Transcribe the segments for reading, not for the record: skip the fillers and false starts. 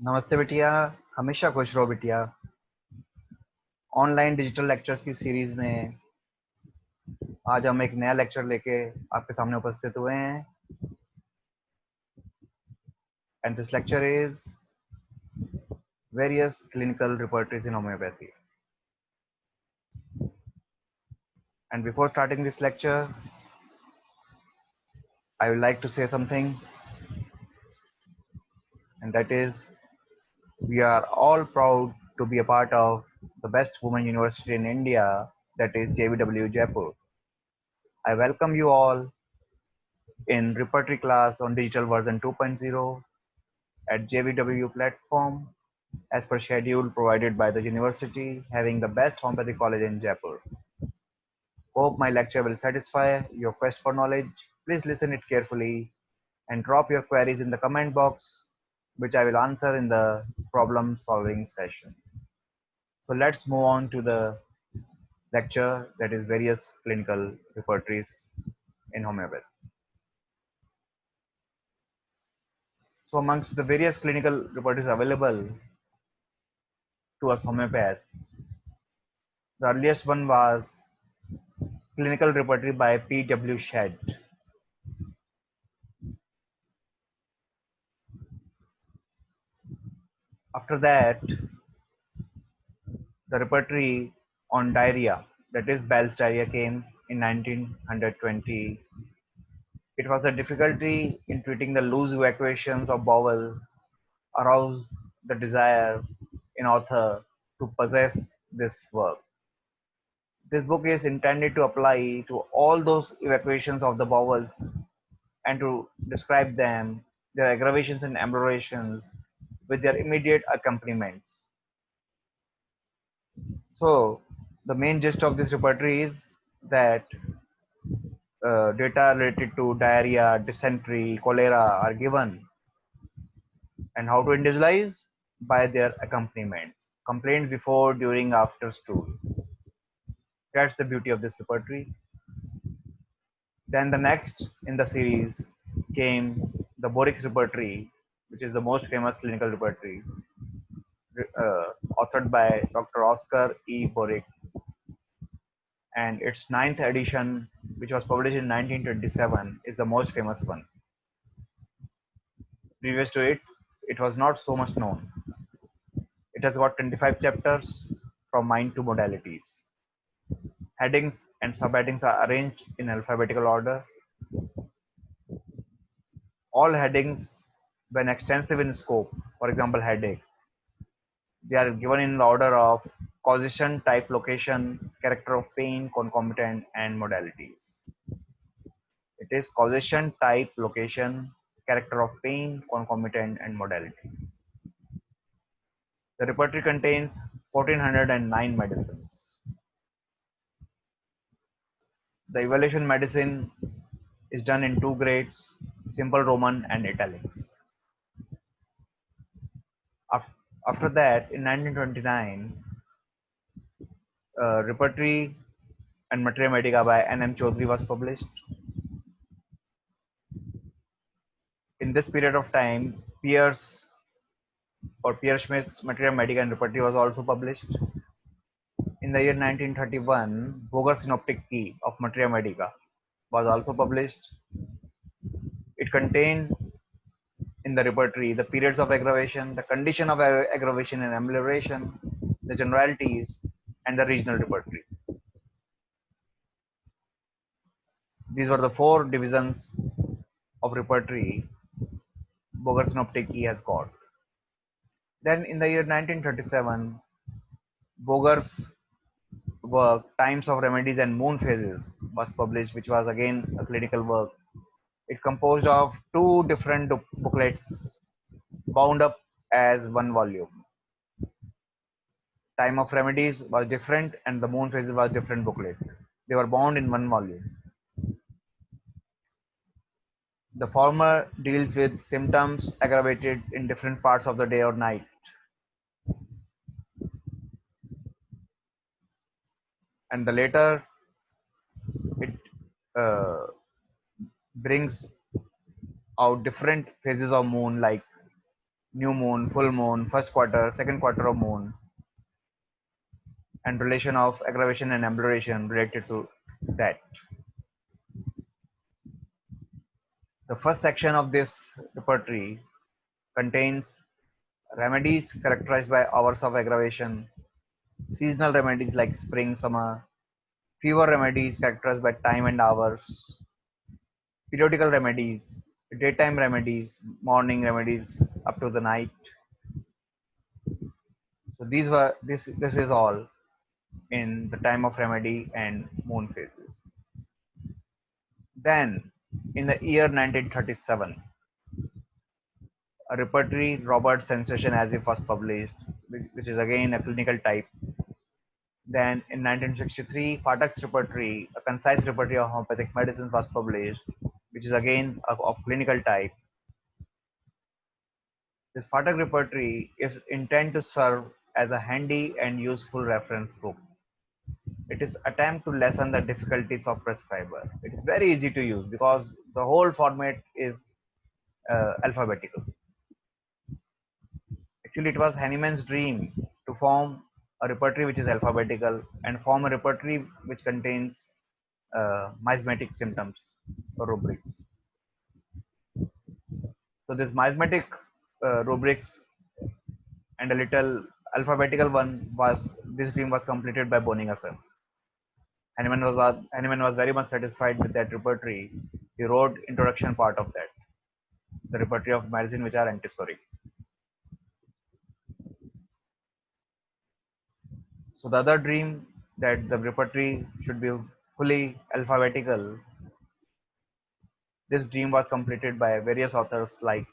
नमस्ते बिटिया। हमेशा खुश रहो बिटिया। ऑनलाइन डिजिटल लेक्चर्स की सीरीज में आज हम एक नया लेक्चर लेके आपके सामने उपस्थित हुए हैं and this lecture is various clinical repertories in homoeopathy. And before starting this lecture I would like to say something, and that is we are all proud to be a part of the best women university in India, that is JVW Jaipur. I welcome you all in repertory class on digital version 2.0 at JVW platform as per schedule provided by the university having the best homeopathy college in Jaipur. Hope my lecture will satisfy your quest for knowledge. Please listen it carefully and drop your queries in the comment box, which I will answer in the problem solving session. So let's move on to the lecture, that is various clinical repertories in homeopathy. So amongst the various clinical repertories available to us homeopath, the earliest one was clinical repertory by P.W. Shedd. After that, the repertory on diarrhea, that is Bell's diarrhea, came in 1920. It was a difficulty in treating the loose evacuations of bowel aroused the desire in author to possess this work. This book is intended to apply to all those evacuations of the bowels and to describe them, their aggravations and ameliorations with their immediate accompaniments. So the main gist of this repertory is that data related to diarrhea, dysentery, cholera are given, and how to individualize by their accompaniments. Complaints before, during, after stool. That's the beauty of this repertory. Then the next in the series came the Borix repertory, which is the most famous clinical repertory, authored by Dr. Oscar E. Boric, and its ninth edition, which was published in 1927, is the most famous one. Previous to it, it was not so much known. It has got 25 chapters from mind to modalities. Headings and subheadings are arranged in alphabetical order. All headings, when extensive in scope, for example, headache, they are given in the order of causation, type, location, character of pain, concomitant, and modalities. It is causation, type, location, character of pain, concomitant, and modalities. The repertory contains 1409 medicines. The evaluation medicine is done in two grades, simple Roman and italics. After that, in 1929, repertory and Materia Medica by N.M. Chaudhary was published. In this period of time, Pierce Schmidt's Materia Medica and repertory was also published. In the year 1931, Boger's Synoptic Key of Materia Medica was also published. It contained in the repertory the periods of aggravation, the condition of aggravation and amelioration, the generalities, and the regional repertory. These were the four divisions of repertory Boger's Synoptic Key has got. Then in the year 1937, Boger's work Times of Remedies and Moon Phases was published, which was again a clinical work. It composed of two different booklets bound up as one volume. Time of Remedies was different and the Moon Phases was different booklet. They were bound in one volume. The former deals with symptoms aggravated in different parts of the day or night. And the later, it brings out different phases of moon like new moon, full moon, first quarter, second quarter of moon, and relation of aggravation and amelioration related to that. The first section of this repertory contains remedies characterized by hours of aggravation, seasonal remedies like spring, summer, fever remedies characterized by time and hours, periodical remedies, daytime remedies, morning remedies up to the night. So this is all in the time of remedy and moon phases. Then in the year 1937, a repertory Robert Sensation as if was published, which is again a clinical type. Then in 1963, Phatak's repertory, a concise repertory of homeopathic medicines, was published, which is again of clinical type. This Phatak repertory is intended to serve as a handy and useful reference book. It is attempt to lessen the difficulties of prescriber. It is very easy to use because the whole format is alphabetical. Actually, it was Hahnemann's dream to form a repertory which is alphabetical and form a repertory which contains miasmatic symptoms or rubrics. So this miasmatic rubrics and a little alphabetical one was this dream was completed by Boninger sir. Hahnemann was very much satisfied with that repertory. He wrote introduction part of that, the repertory of medicine which are antisoric. So the other dream that the repertory should be fully alphabetical. This dream was completed by various authors like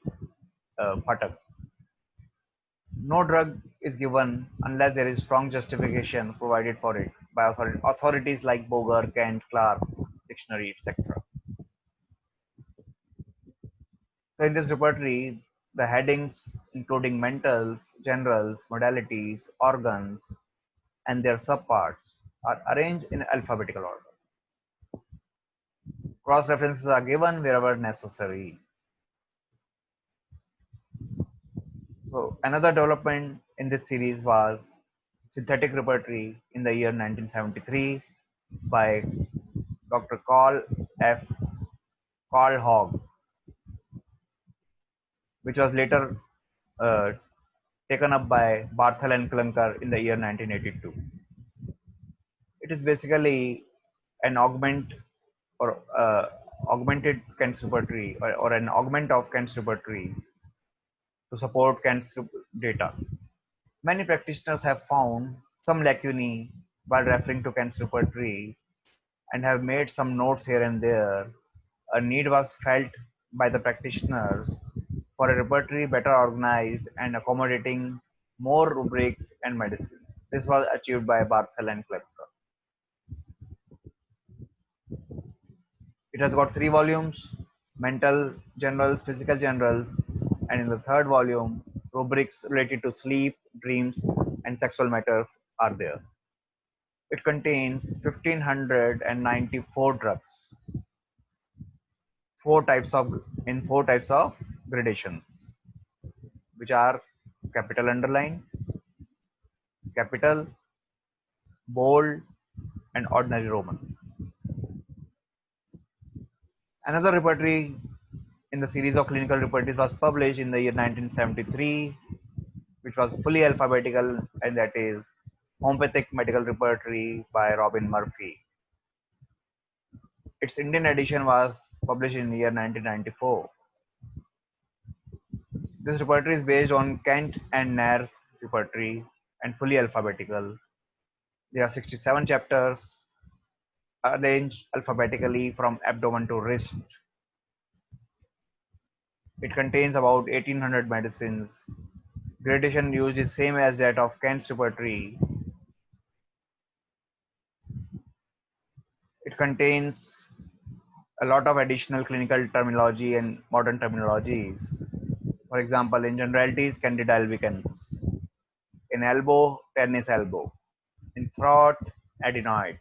Phatak. No drug is given unless there is strong justification provided for it by authorities like Boger, Kent, Clark, dictionary, etc. So in this repertory, the headings including mentals, generals, modalities, organs, and their subparts are arranged in alphabetical order. Cross references are given wherever necessary. So another development in this series was synthetic repertory in the year 1973 by Dr. Carl Hogg, which was later uh, taken up by Barthel and Klunker in the year 1982. It is basically an augmented Kent's repertory or an augment of Kent's repertory to support Kent's data. Many practitioners have found some lacunae while referring to Kent's repertory and have made some notes here and there. A need was felt by the practitioners for a repertory better organized and accommodating more rubrics and medicine. This was achieved by Barthel and Klepka. It has got 3 volumes: mental generals, physical generals, and in the third volume, rubrics related to sleep, dreams, and sexual matters are there. It contains 1594 drugs, four types of gradations, which are capital underline, capital, bold, and ordinary Roman. Another repertory in the series of clinical repertories was published in the year 1973, which was fully alphabetical, and that is Homeopathic Medical Repertory by Robin Murphy. Its Indian edition was published in the year 1994. This repertory is based on Kent and Nair's repertory and fully alphabetical. There are 67 chapters arranged alphabetically from abdomen to wrist. It contains about 1800 medicines. Gradation used is same as that of Kent's repertory. It contains a lot of additional clinical terminology and modern terminologies. For example, in generalities, Candida albicans. In elbow, tennis elbow. In throat, adenoids.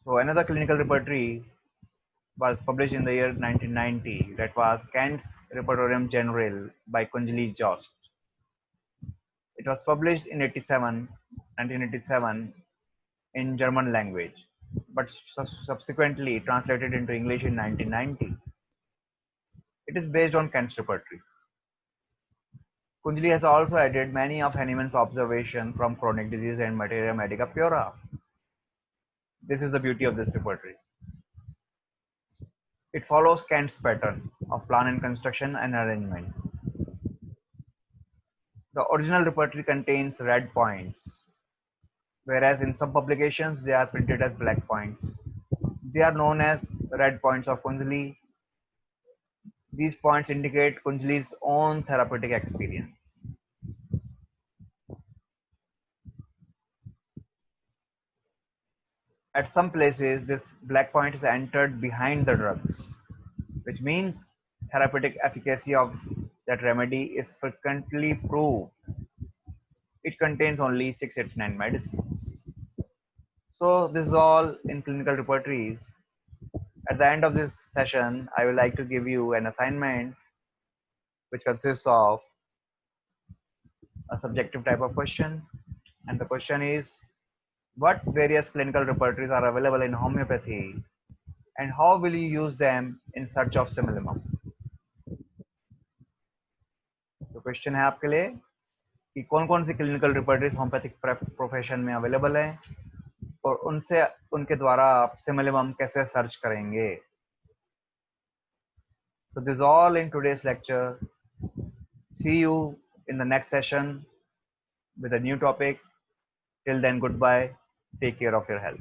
So another clinical repertory was published in the year 1990. That was Kant's Repertorium Generale by Kunjli Jost. It was published in 1987 in German language, but subsequently translated into English in 1990. It is based on Kant's repertory. Kunjli has also added many of Hahnemann's observations from chronic disease and materia medica pura. This is the beauty of this repertory. It follows Kant's pattern of plan and construction and arrangement. The original repertory contains red points, whereas in some publications they are printed as black points. They are known as red points of Kunjli. These points indicate Kunjli's own therapeutic experience. At some places, this black point is entered behind the drugs, which means therapeutic efficacy of that remedy is frequently proved. It contains only 689 medicines. So this is all in clinical repertories. At the end of this session, I would like to give you an assignment which consists of a subjective type of question. And the question is, what various clinical repertories are available in homeopathy and how will you use them in search of similimum? तो question है आपके लिए कि कौन कौन सी clinical रिपर्टरीज homeopathic profession में available है और उनसे उनके द्वारा आप सिमिलिमम कैसे सर्च करेंगे. So this is all in today's lecture. See you in the next session with a new topic. Till then, goodbye. Take care of your health.